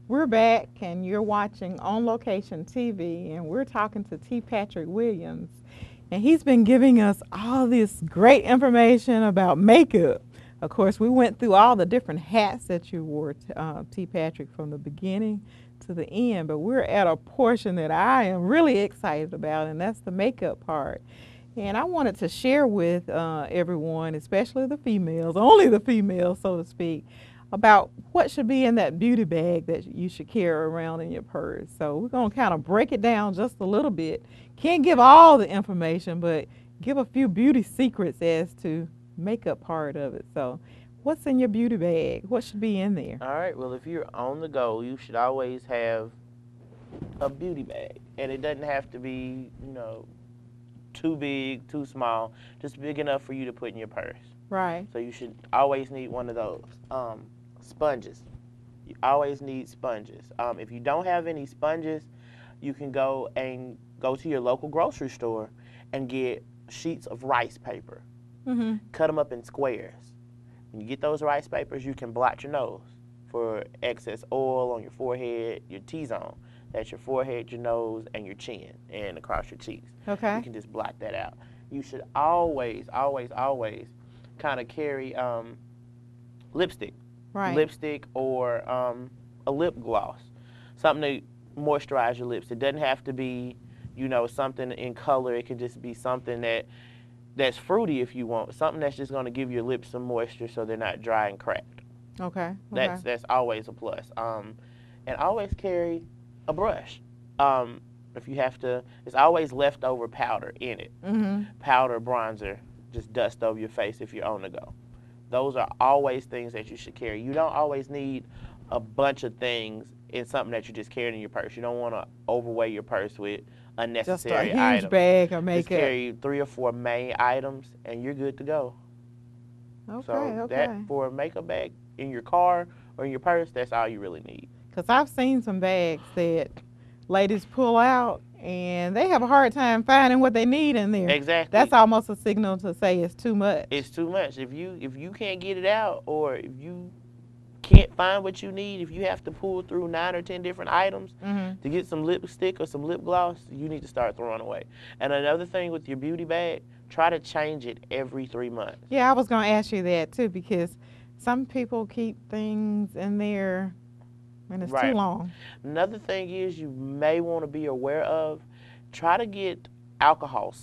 We're back, and you're watching On Location TV, and we're talking to T. Patrick Williams, and he's been giving us all this great information about makeup. Of course, we went through all the different hats that you wore, T. Patrick, from the beginning to the end, but we're at a portion that I am really excited about, and that's the makeup part. And I wanted to share with everyone, especially the females, only the females, so to speak, about what should be in that beauty bag that you should carry around in your purse. So we're going to kind of break it down just a little bit. Can't give all the information, but give a few beauty secrets as to makeup part of it. So what's in your beauty bag? What should be in there? All right, well, if you're on the go, you should always have a beauty bag. And it doesn't have to be, too big, too small, just big enough for you to put in your purse. Right. So you should always need one of those. Sponges. You always need sponges. If you don't have any sponges, you can go to your local grocery store and get sheets of rice paper. Mm-hmm. Cut them up in squares. When you get those rice papers, you can blot your nose for excess oil on your forehead, your T-zone. That's your forehead, your nose, and your chin, and across your cheeks. Okay. You can just blot that out. You should always, always, always kind of carry lipstick. Right. Lipstick or a lip gloss. Something to moisturize your lips. It doesn't have to be, something in color. It can just be something that's fruity if you want. Something that's just going to give your lips some moisture so they're not dry and cracked. Okay. That's always a plus. And always carry a brush. If you have to, it's always leftover powder in it. Mm-hmm. Powder, bronzer, just dust over your face if you're on the go. Those are always things that you should carry. You don't always need a bunch of things in something that you just carry in your purse. You don't want to overweigh your purse with unnecessary Just a huge items. bag of makeup. Just carry 3 or 4 main items, and you're good to go. Okay. That for a makeup bag in your car or in your purse, that's all you really need. Because I've seen some bags that ladies pull out, and they have a hard time finding what they need in there. Exactly. That's almost a signal to say it's too much. It's too much. If you can't get it out, or if you can't find what you need, if you have to pull through 9 or 10 different items to get some lipstick or some lip gloss, you need to start throwing away. And another thing with your beauty bag, try to change it every 3 months. Yeah, I was going to ask you that too, because some people keep things in there and it's too long. Another thing is you may want to be aware of, try to get alcohol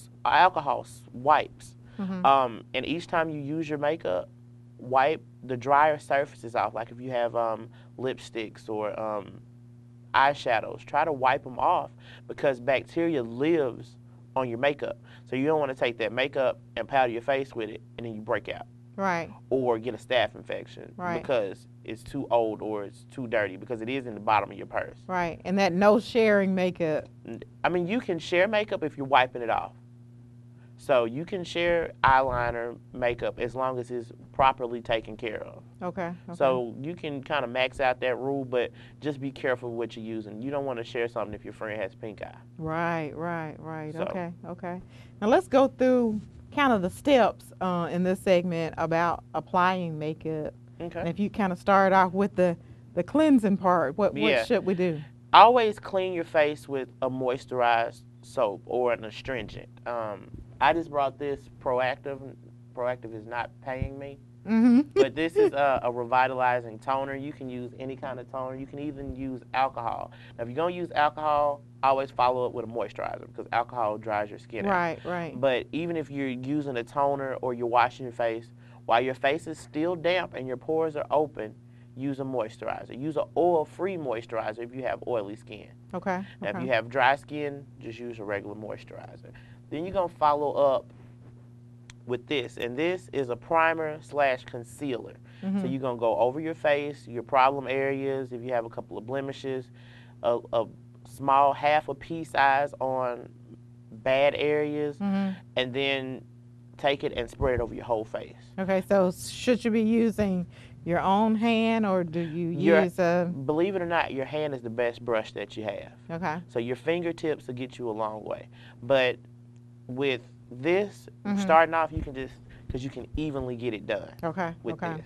wipes. Mm-hmm. And each time you use your makeup, wipe the drier surfaces off. Like if you have lipsticks or eyeshadows, try to wipe them off because bacteria lives on your makeup. So you don't want to take that makeup and powder your face with it and then you break out. Right. Or get a staph infection because it's too old or it's too dirty, because it is in the bottom of your purse. Right. And that no sharing makeup. I mean, you can share makeup if you're wiping it off. So you can share eyeliner makeup as long as it's properly taken care of. Okay. So you can kind of max out that rule, but just be careful what you're using. You don't want to share something if your friend has pink eye. Right. So. Okay. Now let's go through kind of the steps in this segment about applying makeup. Okay. And if you kind of start off with the cleansing part, what should we do? Always clean your face with a moisturized soap or an astringent. I just brought this Proactive. Proactive is not paying me. Mm-hmm. But this is a revitalizing toner. You can use any kind of toner. You can even use alcohol. Now, if you're going to use alcohol, always follow up with a moisturizer because alcohol dries your skin out. Right. But even if you're using a toner or you're washing your face, while your face is still damp and your pores are open, use a moisturizer. Use an oil-free moisturizer if you have oily skin. Okay. Now, if you have dry skin, just use a regular moisturizer. Then you're going to follow up with this, and this is a primer / concealer. So you're going to go over your face, your problem areas, if you have a couple of blemishes, a small half a pea size on bad areas, and then take it and spread it over your whole face. Okay, so should you be using your own hand or do you use a... Believe it or not, your hand is the best brush that you have. Okay. So your fingertips will get you a long way. But with this, starting off, you can just, because you can evenly get it done. Okay. With this.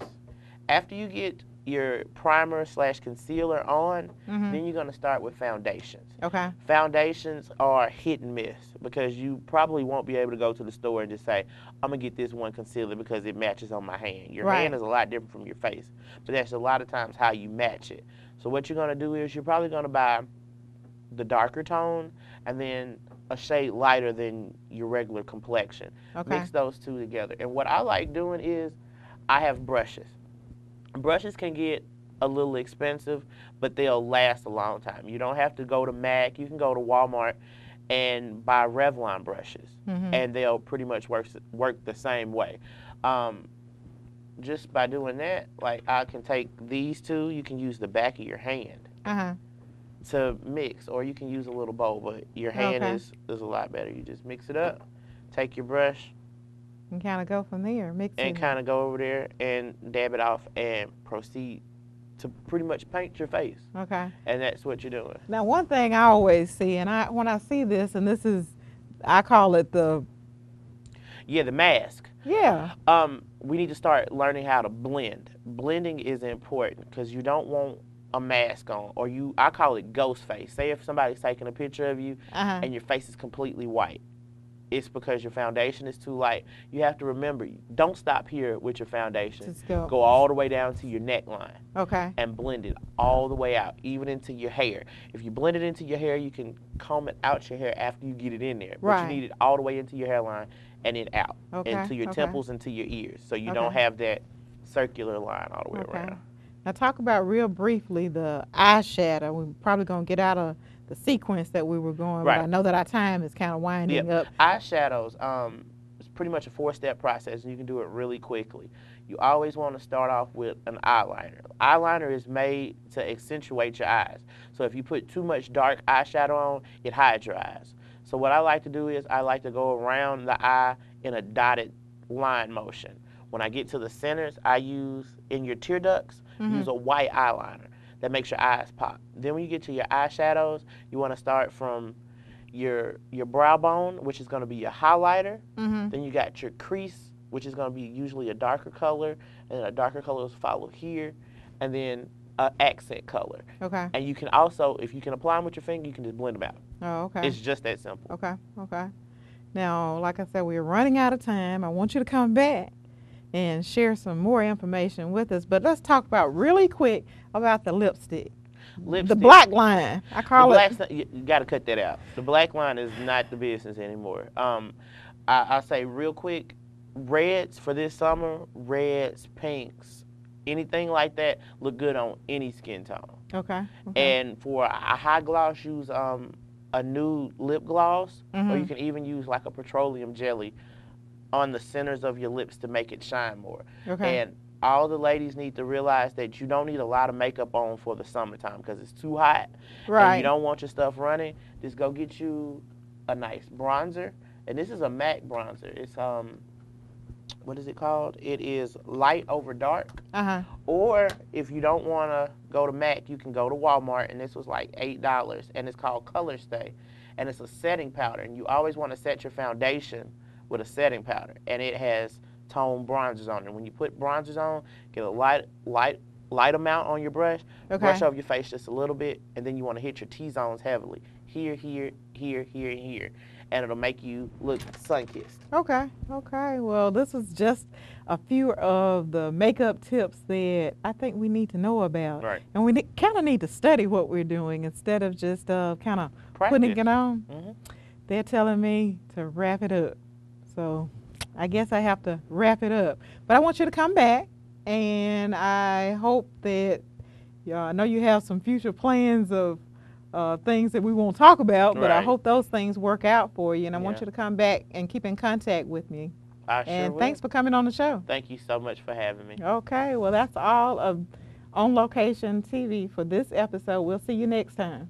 After you get your primer slash concealer on, then you're going to start with foundations. Okay. Foundations are hit and miss because you probably won't be able to go to the store and just say, I'm going to get this one concealer because it matches on my hand. Your hand is a lot different from your face, but that's a lot of times how you match it. So what you're going to do is you're probably going to buy the darker tone and then a shade lighter than your regular complexion. Okay. Mix those two together. And what I like doing is I have brushes. Brushes can get a little expensive, but they'll last a long time. You don't have to go to MAC. You can go to Walmart and buy Revlon brushes, and they'll pretty much work the same way. Just by doing that, like I can take these two. You can use the back of your hand to mix, or you can use a little bowl, but your hand is a lot better. You just mix it up, take your brush, and kind of go from there, mix it. And kind of go over there and dab it off and proceed to pretty much paint your face. Okay. And that's what you're doing. Now, one thing I always see, and when I see this, and this is, I call it the... Yeah, the mask. Yeah. We need to start learning how to blend. Blending is important because you don't want a mask on, or I call it ghost face. Say if somebody's taking a picture of you and your face is completely white. It's because your foundation is too light. You have to remember, don't stop here with your foundation. Just go all the way down to your neckline. Okay. And blend it all the way out, even into your hair. If you blend it into your hair, you can comb it out your hair after you get it in there. But you need it all the way into your hairline and then out. Into your temples, into your ears. So you don't have that circular line all the way around. Now talk about real briefly the eyeshadow. We're probably going to get out of the sequence that we were going, but I know that our time is kind of winding up. Eyeshadows, it's pretty much a 4-step process, and you can do it really quickly. You always want to start off with an eyeliner. Eyeliner is made to accentuate your eyes. So if you put too much dark eyeshadow on, it hides your eyes. So what I like to do is I like to go around the eye in a dotted line motion. When I get to the centers, I use, in your tear ducts, use a white eyeliner. That makes your eyes pop. Then when you get to your eyeshadows, you want to start from your brow bone, which is going to be your highlighter. Then you got your crease, which is going to be usually a darker color, and then a darker color will follow here, and then an accent color. Okay. And you can also, if you can apply them with your finger, you can just blend them out. Oh, okay. It's just that simple. Okay, okay. Now, like I said, we're running out of time. I want you to come back and share some more information with us. But let's talk about really quick about the lipstick. The black line. I call it. You got to cut that out. The black line is not the business anymore. I'll say real quick, reds for this summer, reds, pinks, anything like that look good on any skin tone. Okay. And for a high gloss, use a nude lip gloss, or you can even use like a petroleum jelly on the centers of your lips to make it shine more. Okay. And all the ladies need to realize that you don't need a lot of makeup on for the summertime because it's too hot. Right. And you don't want your stuff running. Just go get you a nice bronzer. And this is a MAC bronzer. It's, what is it called? It is light over dark. Or if you don't want to go to MAC, you can go to Walmart, and this was like $8. And it's called Color Stay. And it's a setting powder. And you always want to set your foundation with a setting powder, and it has tone bronzers on it. When you put bronzers on, get a light amount on your brush, brush over your face just a little bit, and then you want to hit your T-zones heavily. Here, here, here, here, and here. And it'll make you look sun-kissed. Okay, okay. Well, this is just a few of the makeup tips that I think we need to know about. Right. And we kind of need to study what we're doing instead of just kind of putting it on. They're telling me to wrap it up. So I guess I have to wrap it up. But I want you to come back, and I hope that, I know you have some future plans of things that we won't talk about, but I hope those things work out for you, and I want you to come back and keep in contact with me. I sure will. Thanks for coming on the show. Thank you so much for having me. Okay, well, that's all of On Location TV for this episode. We'll see you next time.